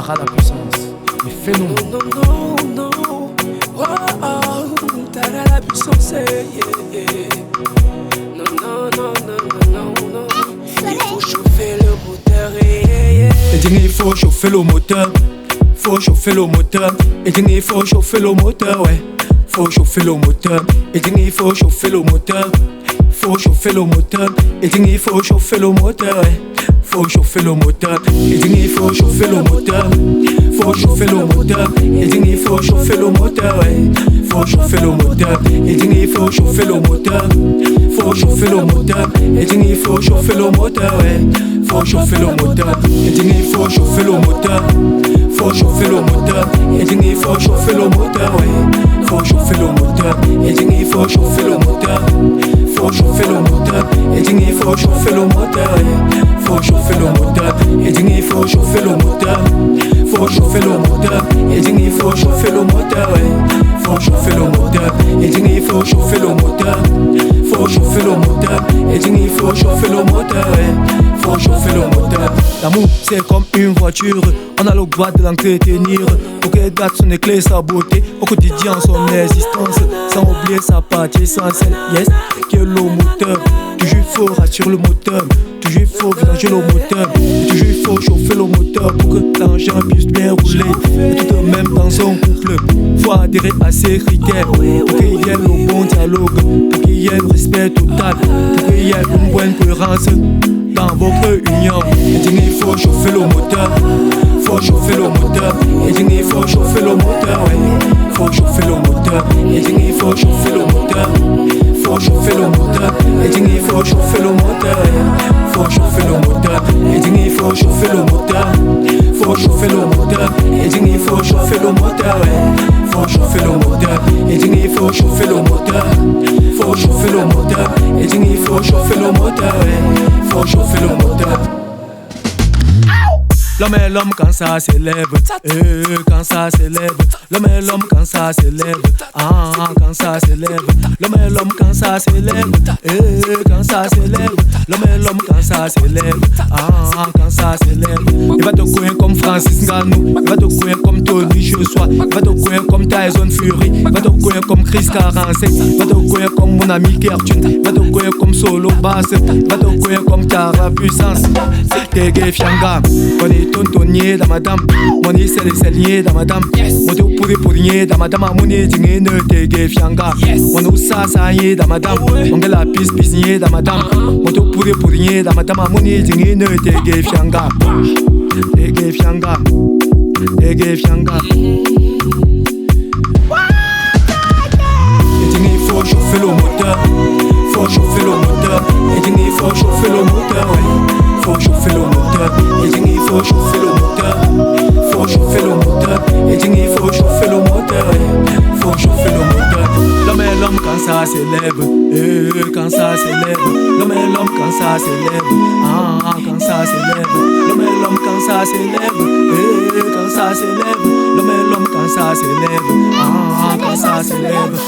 Art à la puissance, les phénomènes. Non, non, non, non. Oh, oh, t'as la puissance, yeah. Non, non, non, non, non, non. Il faut chauffer le moteur, yeah. Et dis il faut chauffer le moteur. Faut chauffer le moteur. Et dis il faut chauffer le moteur, ouais. Faut chauffer le moteur. Et dis il faut chauffer le moteur. Faut chauffer le moteur. Et dis il faut chauffer le moteur, ouais. Faut chauffer le moteur. Et dis il faut chauffer le moteur. Faut chauffer le moteur. Et dis il faut chauffer le moteur, ouais. Faut chauffer le moteur. Et dis il faut chauffer le moteur. Faut chauffer le moteur. Et dis il faut chauffer le moteur, ouais. Faut chauffer le moteur. Et dis il faut chauffer le moteur. Faut chauffer le moteur. Et dis il faut chauffer le moteur, ouais. Faut chauffer le moteur. Et dis il faut chauffer le moteur. Faut chauffer le moteur. Et dis il faut chauffer le moteur, ouais. Faut chauffer le moteur. Et dis il faut chauffer le moteur. Faut chauffer le moteur. Et dis il faut chauffer le moteur, ouais. Faut chauffer le moteur. Et dis il faut chauffer le moteur. Faut chauffer le moteur. Et dis il faut chauffer le moteur, ouais. Faut chauffer le moteur. L'amour c'est comme une voiture. On a le droit de l'entretenir. Pour qu'elle garde son éclat, sa beauté au quotidien, son existence. Sans oublier sa partie essentielle, yes, qui est le moteur. Toujours il faut rassurer le moteur. Toujours il faut vidanger le moteur. Toujours il faut chauffer le moteur pour que l'engin puisse bien rouler. Et tout de même dans son couple, faut adhérer à ses critères. Pour qu'il y ait le bon dialogue, pour qu'il y ait le respect total, pour qu'il y ait une bonne cohérence dans votre union. Et dis il faut chauffer le moteur. Faut chauffer le moteur. Et dis il faut chauffer le moteur, ouais. Faut chauffer le moteur. Et dis il faut chauffer le moteur. Faut chauffer le moteur. Et dis il faut chauffer le moteur, ouais. Faut chauffer le moteur. Et dis il faut chauffer le moteur. Faut chauffer le moteur. Et dis il faut chauffer le moteur, ouais. Faut chauffer le moteur. Et dis il faut chauffer le moteur. Faut chauffer le moteur. Et dis il faut chauffer le moteur, ouais. Faut chauffer le moteur. L'homme est l'homme quand ça s'élève, quand ça s'élève. L'homme est l'homme quand ça s'élève, quand ça s'élève. L'homme est l'homme quand ça s'élève, quand ça s'élève. L'homme est l'homme quand ça s'élève, quand ça s'élève. Il va te courir comme Francis Ngannou, il va te courir comme Tony Joshua, il va te courir comme Tyson Fury, il va te courir comme Chris 47, il va te courir comme mon ami Kertun, il va te courir comme Solo Bass, il va te courir comme Tara Puissance. Tege Fianga, on est tontonnier dans madame, mon est celle dans madame, mon tout pourri dans madame, mon est dingé ne Tege Fianga, mon nous ça dans madame, mon gars la pisse dans madame, mon tout pourri dans madame, mon est dingé ne Tege Fianga, Tege Fianga, Tege Fianga. Et dis il faut chauffer le moteur, faut chauffer le moteur, et dis il faut chauffer le moteur, ouais. Faut chauffer le moteur, et dis il faut chauffer le moteur. Faut chauffer le moteur, et dis il faut chauffer le moteur, ouais. Faut chauffer le moteur. L'homme est l'homme quand ça s'élève, quand ça s'élève. L'homme est l'homme quand ça s'élève, quand ça s'élève. L'homme est l'homme quand ça s'élève, quand ça s'élève. L'homme est l'homme quand ça s'élève, quand ça s'élève.